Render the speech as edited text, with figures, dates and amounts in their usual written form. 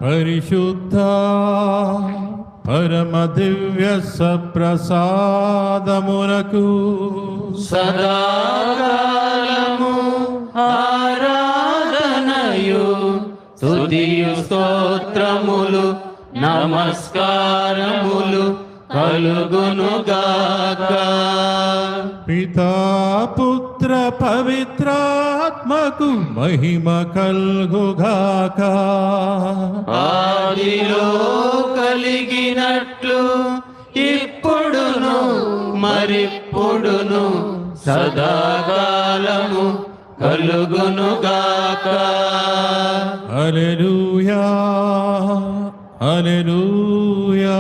పరిశుద్ధ పరమ దివ్య సప్రసాదమునకు సదాకాలము ఆరాధనయు స్తుతియు స్తోత్రములు నమస్కారములు కలుగునుగాక. పితా పుత్ర పవిత్రాత్మకు మహిమ కల్గుగాక. ఆదిలో కలిగినట్లు ఇప్పుడును మరిప్పుడును సదాకాలము కలుగునుగాక. హల్లెలూయా హల్లెలూయా.